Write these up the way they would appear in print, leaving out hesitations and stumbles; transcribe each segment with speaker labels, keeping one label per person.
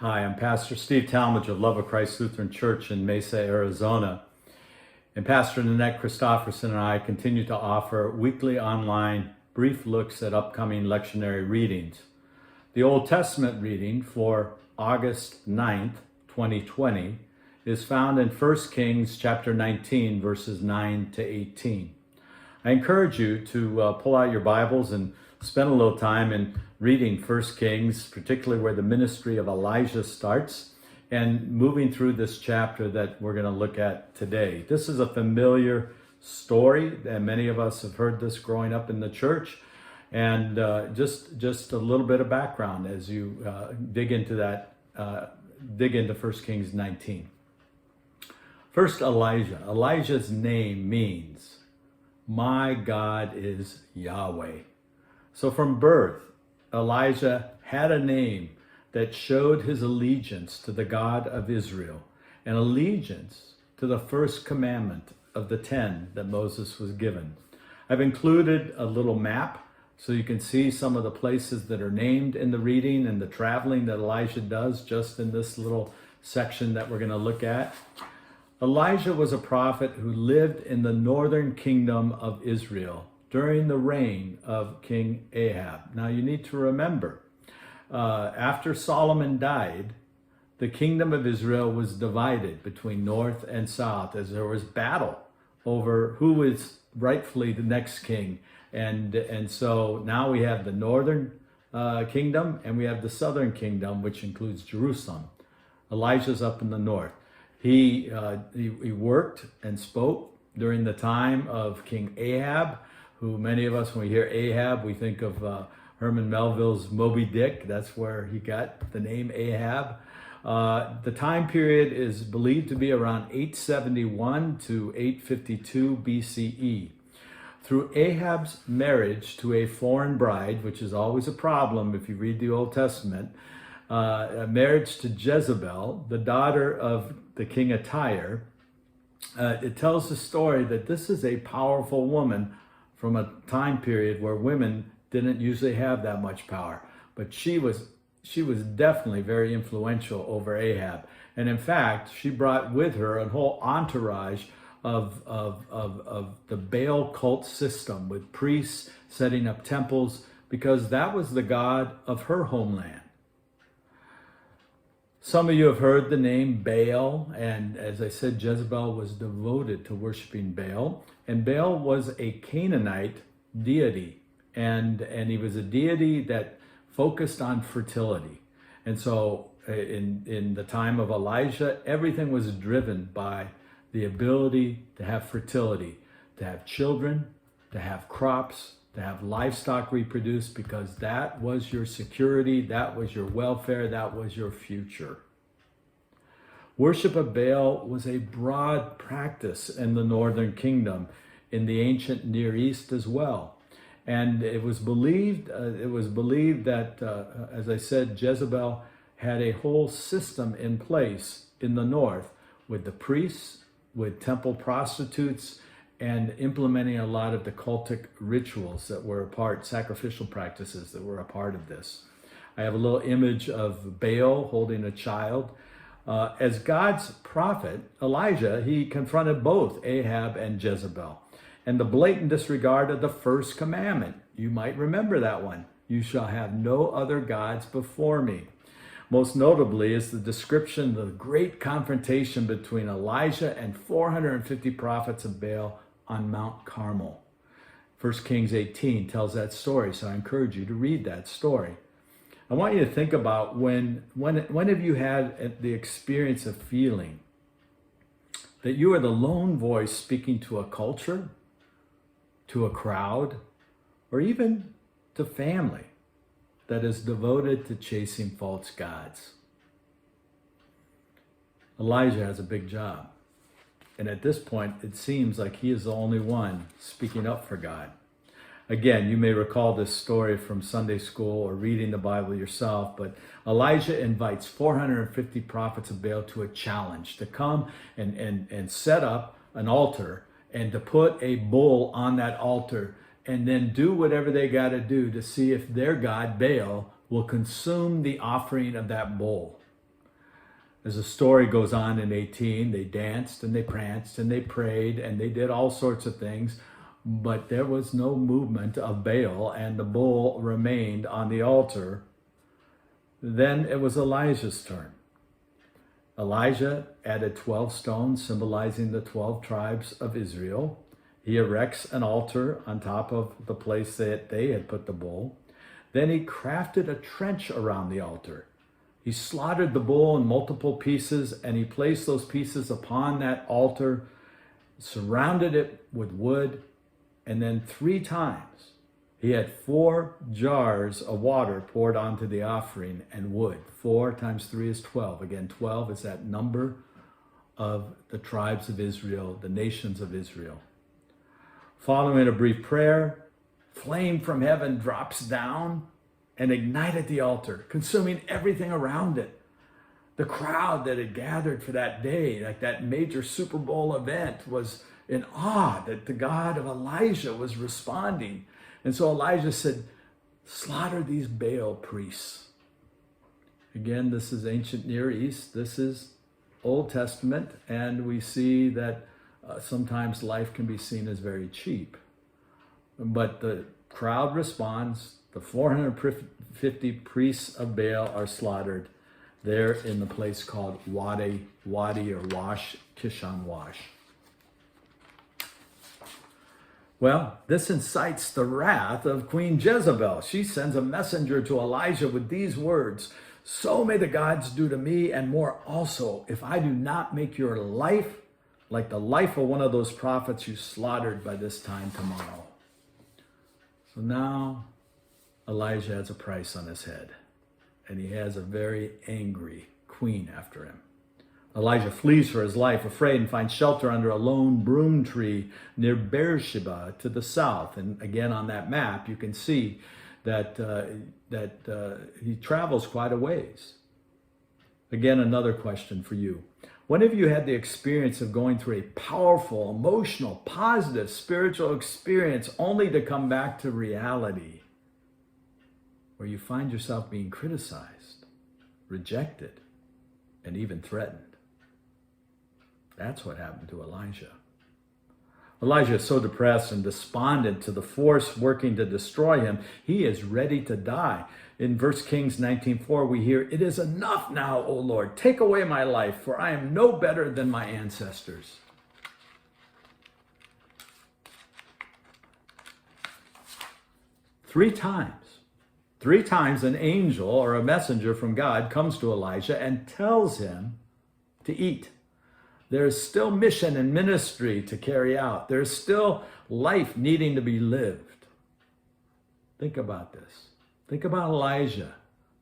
Speaker 1: Hi, I'm Pastor Steve Talmage of Love of Christ Lutheran Church in Mesa, Arizona. And Pastor Nanette Christofferson and I continue to offer weekly online brief looks at upcoming lectionary readings. The Old Testament reading for August 9th, 2020 is found in 1 Kings chapter 19, verses 9 to 18. I encourage you to pull out your Bibles and spend a little time in reading 1 Kings, particularly where the ministry of Elijah starts, and moving through this chapter that we're going to look at today. This is a familiar story, and many of us have heard this growing up in the church. And just a little bit of background as you dig into 1 Kings 19. First, Elijah. Elijah's name means, "My God is Yahweh." So from birth, Elijah had a name that showed his allegiance to the God of Israel, and allegiance to the first commandment of the 10 that Moses was given. I've included a little map so you can see some of the places that are named in the reading and the traveling that Elijah does just in this little section that we're going to look at. Elijah was a prophet who lived in the northern kingdom of Israel during the reign of King Ahab. Now you need to remember, after Solomon died, the kingdom of Israel was divided between north and south as there was battle over who is rightfully the next king. And so now we have the northern kingdom and we have the southern kingdom, which includes Jerusalem. Elijah's up in the north. He worked and spoke during the time of King Ahab, who many of us, when we hear Ahab, we think of Herman Melville's Moby Dick. That's where he got the name Ahab. The time period is believed to be around 871 to 852 BCE. Through Ahab's marriage to a foreign bride, which is always a problem if you read the Old Testament, a marriage to Jezebel, the daughter of the king of Tyre, it tells the story that this is a powerful woman from a time period where women didn't usually have that much power. But she was definitely very influential over Ahab. And in fact, she brought with her a whole entourage of the Baal cult system with priests setting up temples because that was the god of her homeland. Some of you have heard the name Baal, and as I said, Jezebel was devoted to worshiping Baal, and Baal was a Canaanite deity, and he was a deity that focused on fertility. And so in the time of Elijah, everything was driven by the ability to have fertility, to have children, to have crops, to have livestock reproduce, because that was your security, that was your welfare, that was your future. Worship of Baal was a broad practice in the northern kingdom, in the ancient Near East as well. And it was believed that, as I said, Jezebel had a whole system in place in the north with the priests, with temple prostitutes, and implementing a lot of the cultic rituals that were sacrificial practices that were a part of this. I have a little image of Baal holding a child. As God's prophet, Elijah, he confronted both Ahab and Jezebel. And the blatant disregard of the first commandment. You might remember that one. You shall have no other gods before me. Most notably is the description of the great confrontation between Elijah and 450 prophets of Baal on Mount Carmel. 1 Kings 18 tells that story, so I encourage you to read that story. I want you to think about when have you had the experience of feeling that you are the lone voice speaking to a culture, to a crowd, or even to family that is devoted to chasing false gods? Elijah has a big job. And at this point, it seems like he is the only one speaking up for God. Again, you may recall this story from Sunday school or reading the Bible yourself, but Elijah invites 450 prophets of Baal to a challenge to come and set up an altar and to put a bull on that altar and then do whatever they got to do to see if their god, Baal, will consume the offering of that bull. As the story goes on in 18, they danced and they pranced and they prayed and they did all sorts of things, but there was no movement of Baal, and the bull remained on the altar. Then it was Elijah's turn. Elijah added 12 stones symbolizing the 12 tribes of Israel. He erects an altar on top of the place that they had put the bull. Then he crafted a trench around the altar. He slaughtered the bull in multiple pieces, and he placed those pieces upon that altar, surrounded it with wood, and then 3 times he had 4 jars of water poured onto the offering and wood. 4 times 3 is 12. Again, 12 is that number of the tribes of Israel, the nations of Israel. Following a brief prayer, flame from heaven drops down and ignited the altar, consuming everything around it. The crowd that had gathered for that day, like that major Super Bowl event, was in awe that the God of Elijah was responding. And so Elijah said, slaughter these Baal priests. Again, this is ancient Near East. This is Old Testament. And we see that sometimes life can be seen as very cheap. But the crowd responds. The 450 priests of Baal are slaughtered there in the place called Wadi or Wash, Kishon Wash. Well, this incites the wrath of Queen Jezebel. She sends a messenger to Elijah with these words, "So may the gods do to me and more also, if I do not make your life like the life of one of those prophets you slaughtered by this time tomorrow." So now Elijah has a price on his head, and he has a very angry queen after him. Elijah flees for his life, afraid, and finds shelter under a lone broom tree near Beersheba to the south. And again, on that map, you can see that he travels quite a ways. Again, another question for you. When have you had the experience of going through a powerful, emotional, positive, spiritual experience only to come back to reality, where you find yourself being criticized, rejected, and even threatened? That's what happened to Elijah. Elijah is so depressed and despondent to the force working to destroy him, he is ready to die. In 1 Kings 19:4, we hear, "It is enough now, O Lord. Take away my life, for I am no better than my ancestors." Three times an angel or a messenger from God comes to Elijah and tells him to eat. There's still mission and ministry to carry out. There's still life needing to be lived. Think about this. Think about Elijah.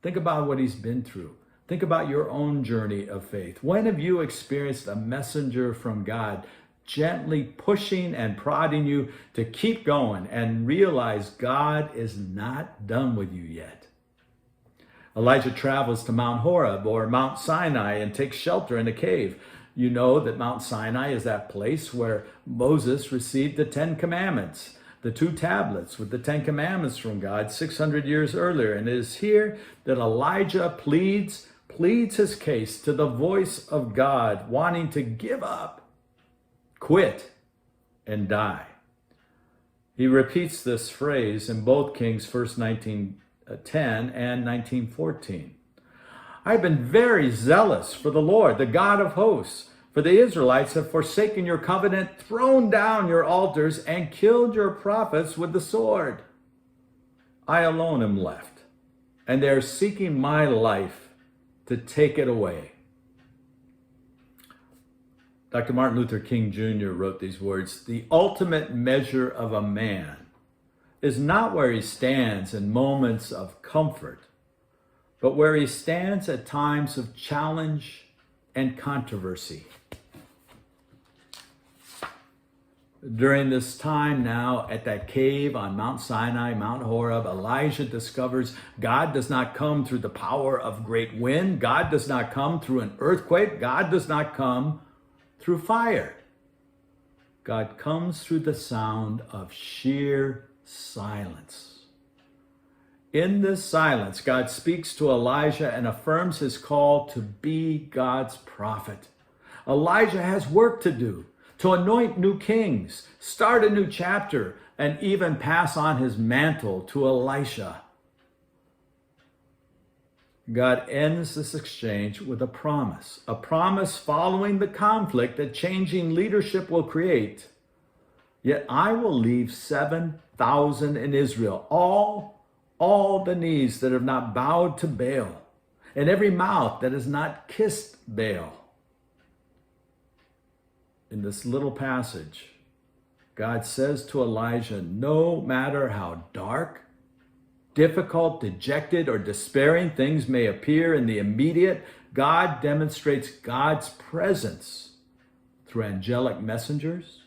Speaker 1: Think about what he's been through. Think about your own journey of faith. When have you experienced a messenger from God gently pushing and prodding you to keep going and realize God is not done with you yet? Elijah travels to Mount Horeb or Mount Sinai and takes shelter in a cave. You know that Mount Sinai is that place where Moses received the 10 Commandments, the 2 tablets with the 10 Commandments from God 600 years earlier. And it is here that Elijah pleads his case to the voice of God, wanting to give up, quit, and die. He repeats this phrase in both Kings, first 19:10 and 19:14. I've been very zealous for the Lord, the God of hosts, for the Israelites have forsaken your covenant, thrown down your altars, and killed your prophets with the sword. I alone am left, and they are seeking my life to take it away. Dr. Martin Luther King Jr. wrote these words, "The ultimate measure of a man is not where he stands in moments of comfort, but where he stands at times of challenge and controversy." During this time now at that cave on Mount Sinai, Mount Horeb, Elijah discovers God does not come through the power of great wind. God does not come through an earthquake. God does not come through fire. God comes through the sound of sheer silence. In this silence, God speaks to Elijah and affirms his call to be God's prophet. Elijah has work to do, to anoint new kings, start a new chapter, and even pass on his mantle to Elisha. God ends this exchange with a promise following the conflict that changing leadership will create. Yet I will leave 7,000 in Israel, all the knees that have not bowed to Baal, and every mouth that has not kissed Baal. In this little passage, God says to Elijah, no matter how dark, difficult, dejected, or despairing things may appear in the immediate, God demonstrates God's presence through angelic messengers,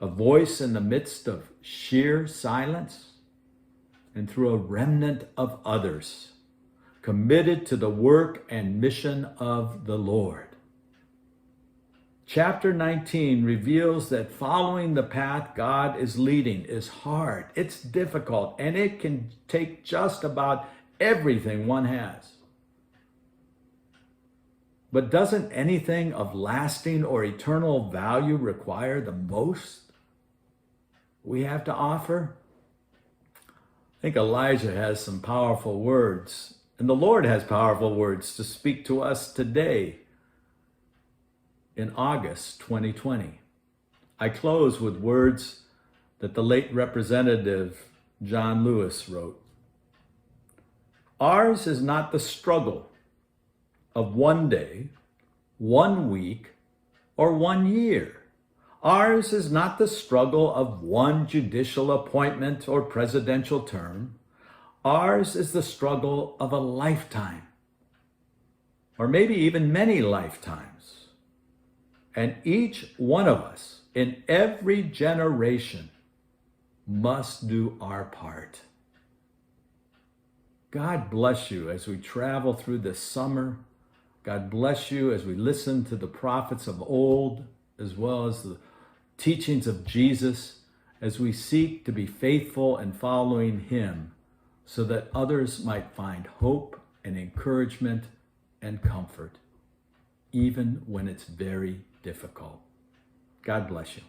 Speaker 1: a voice in the midst of sheer silence, and through a remnant of others committed to the work and mission of the Lord. Chapter 19 reveals that following the path God is leading is hard, it's difficult, and it can take just about everything one has. But doesn't anything of lasting or eternal value require the most we have to offer? I think Elijah has some powerful words, and the Lord has powerful words to speak to us today in August 2020. I close with words that the late Representative John Lewis wrote. Ours is not the struggle of one day, 1 week, or 1 year. Ours is not the struggle of one judicial appointment or presidential term. Ours is the struggle of a lifetime, or maybe even many lifetimes. And each one of us in every generation must do our part. God bless you as we travel through this summer. God bless you as we listen to the prophets of old, as well as the teachings of Jesus, as we seek to be faithful in following him so that others might find hope and encouragement and comfort, even when it's very difficult. God bless you.